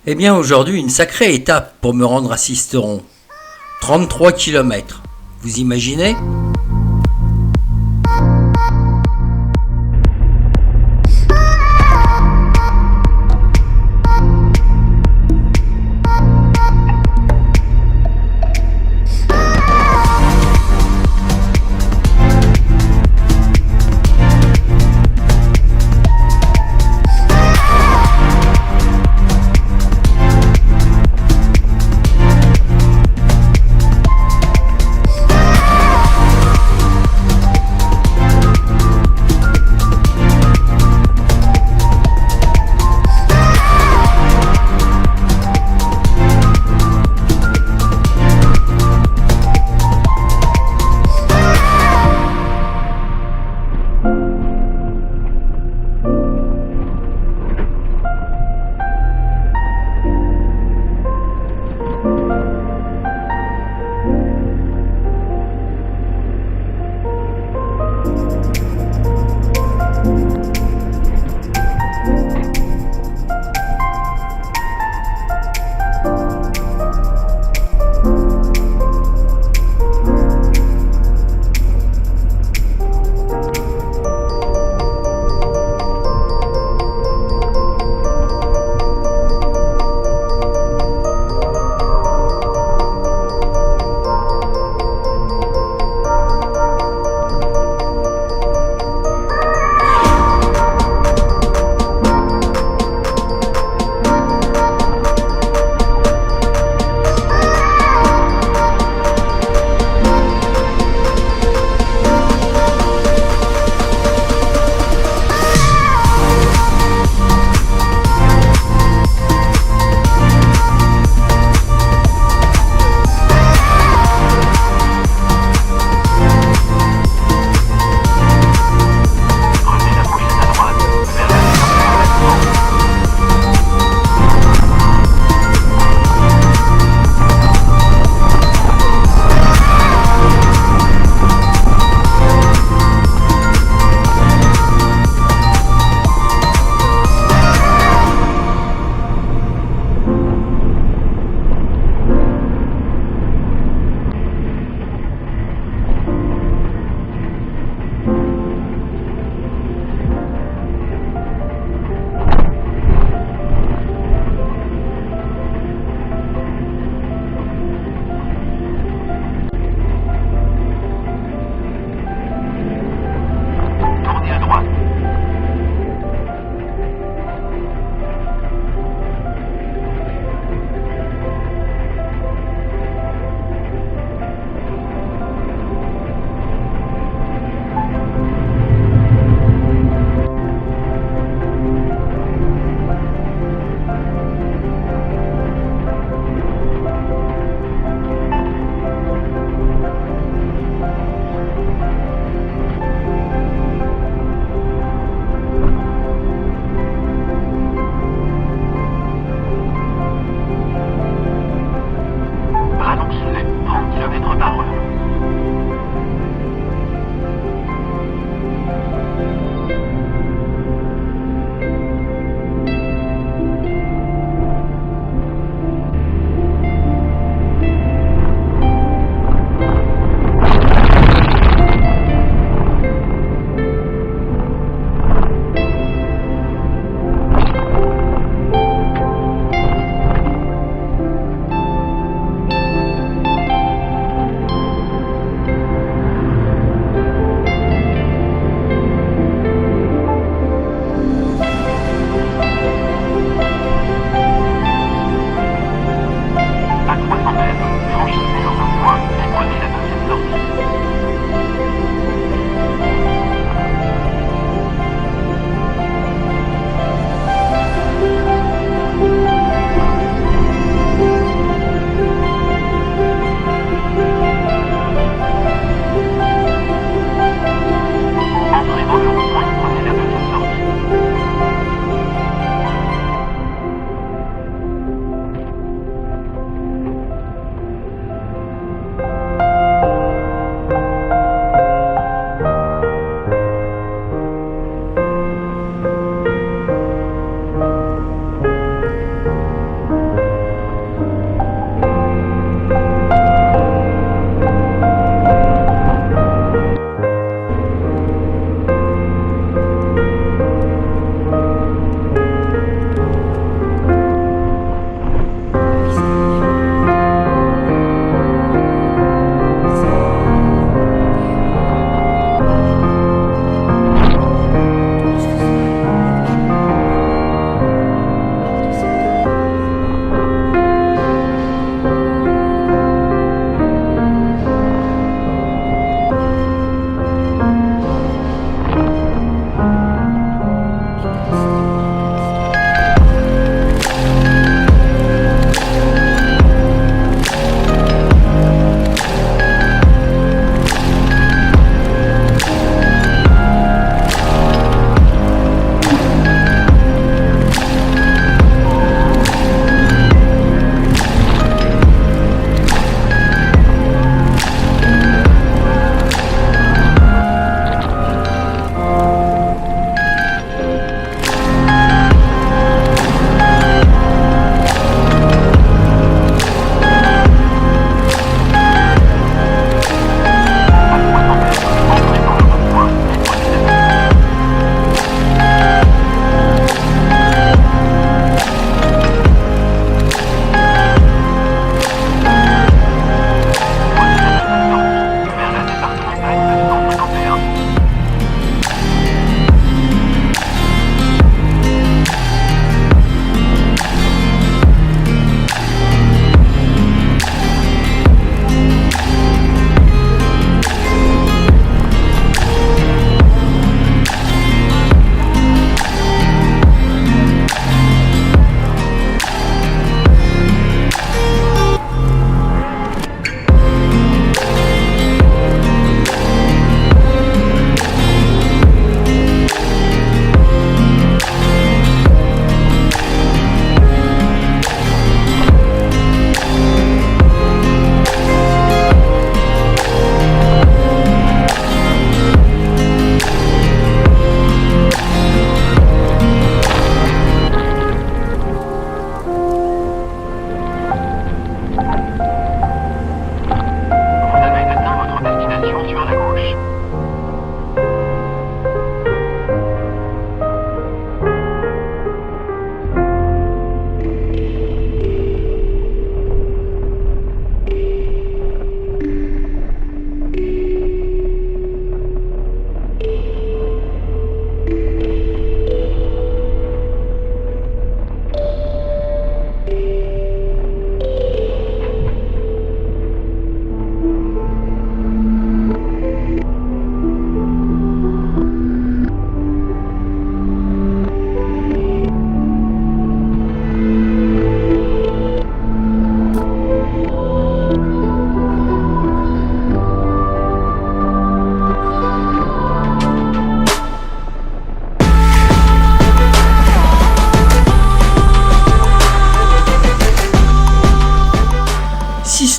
Eh bien aujourd'hui, une sacrée étape pour me rendre à Sisteron. 33 kilomètres. Vous imaginez ?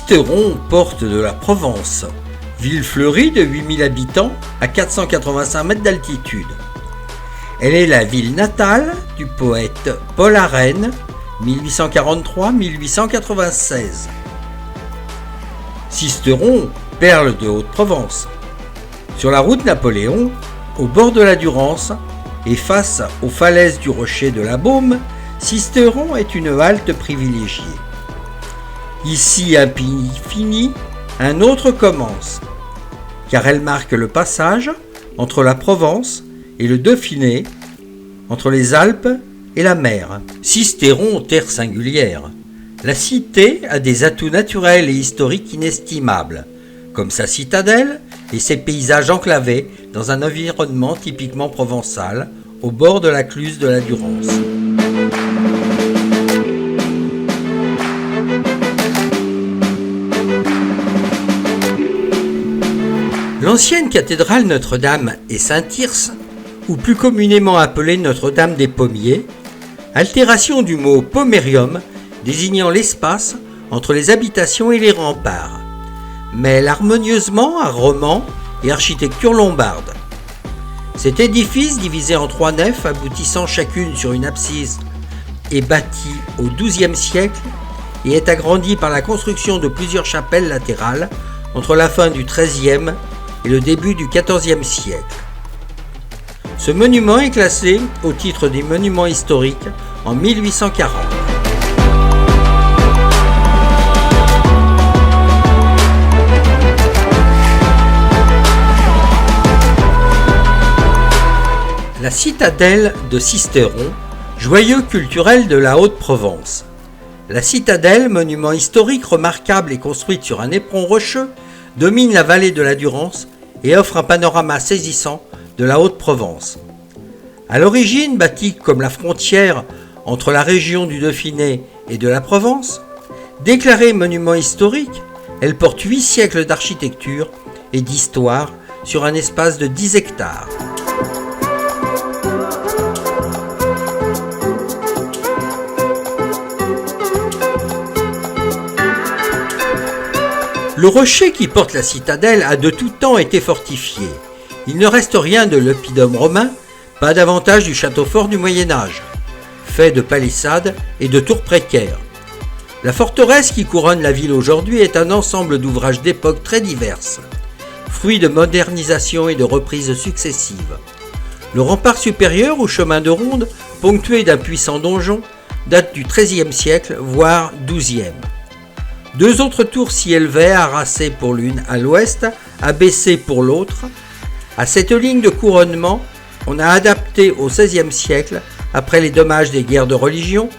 Sisteron, porte de la Provence, ville fleurie de 8000 habitants à 485 mètres d'altitude. Elle est la ville natale du poète Paul Arène, 1843-1896. Sisteron, perle de Haute-Provence. Sur la route Napoléon, au bord de la Durance et face aux falaises du rocher de la Baume, Sisteron est une halte privilégiée. Ici un pays finit, un autre commence, car elle marque le passage entre la Provence et le Dauphiné, entre les Alpes et la mer. Sisteron, terre singulière. La cité a des atouts naturels et historiques inestimables, comme sa citadelle et ses paysages enclavés dans un environnement typiquement provençal, au bord de la cluse de la Durance. L'ancienne cathédrale Notre-Dame et Saint-Tirce, ou plus communément appelée Notre-Dame des Pommiers, altération du mot pomerium désignant l'espace entre les habitations et les remparts, mêle harmonieusement art roman et architecture lombarde. Cet édifice, divisé en 3 nefs aboutissant chacune sur une abside, est bâti au XIIe siècle et est agrandi par la construction de plusieurs chapelles latérales entre la fin du XIIIe et le début du XIVe siècle. Ce monument est classé au titre des monuments historiques en 1840. La citadelle de Sisteron, joyau culturel de la Haute-Provence. La citadelle, monument historique remarquable et construite sur un éperon rocheux, domine la vallée de la Durance et offre un panorama saisissant de la Haute-Provence. À l'origine bâtie comme la frontière entre la région du Dauphiné et de la Provence, déclarée monument historique, elle porte 8 siècles d'architecture et d'histoire sur un espace de 10 hectares. Le rocher qui porte la citadelle a de tout temps été fortifié. Il ne reste rien de l'oppidum romain, pas davantage du château fort du Moyen-Âge, fait de palissades et de tours précaires. La forteresse qui couronne la ville aujourd'hui est un ensemble d'ouvrages d'époques très diverses, fruit de modernisation et de reprises successives. Le rempart supérieur ou chemin de ronde, ponctué d'un puissant donjon, date du XIIIe siècle, voire XIIe. 2 autres tours s'y élevaient, arasées pour l'une à l'ouest, abaissées pour l'autre. À cette ligne de couronnement, on a adapté au XVIe siècle, après les dommages des guerres de religion,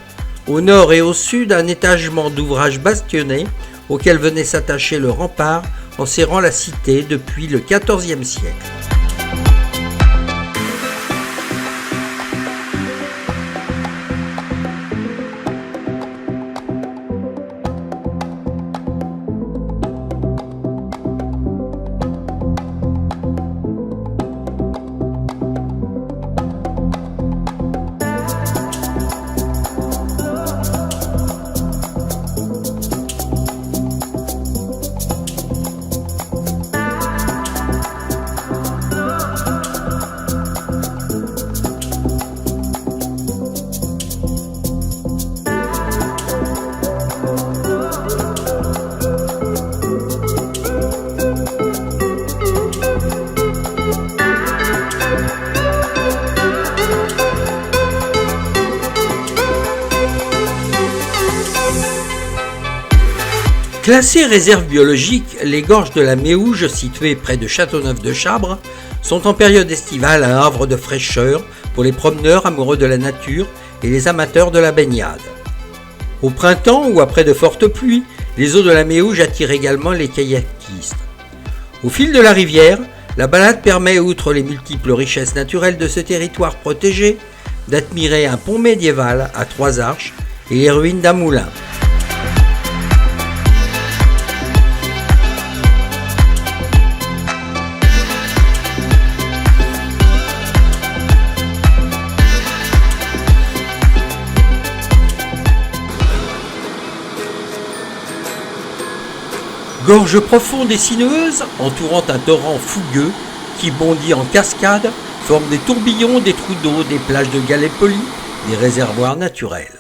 au nord et au sud un étagement d'ouvrages bastionnés auquel venait s'attacher le rempart en serrant la cité depuis le XIVe siècle. Classées réserve biologique, les gorges de la Méouge, situées près de Châteauneuf-de-Chabre, sont en période estivale un havre de fraîcheur pour les promeneurs amoureux de la nature et les amateurs de la baignade. Au printemps ou après de fortes pluies, les eaux de la Méouge attirent également les kayakistes. Au fil de la rivière, la balade permet, outre les multiples richesses naturelles de ce territoire protégé, d'admirer un pont médiéval à 3 arches et les ruines d'un moulin. Gorge profonde et sinueuse, entourant un torrent fougueux qui bondit en cascade, forme des tourbillons, des trous d'eau, des plages de galets polis, des réservoirs naturels.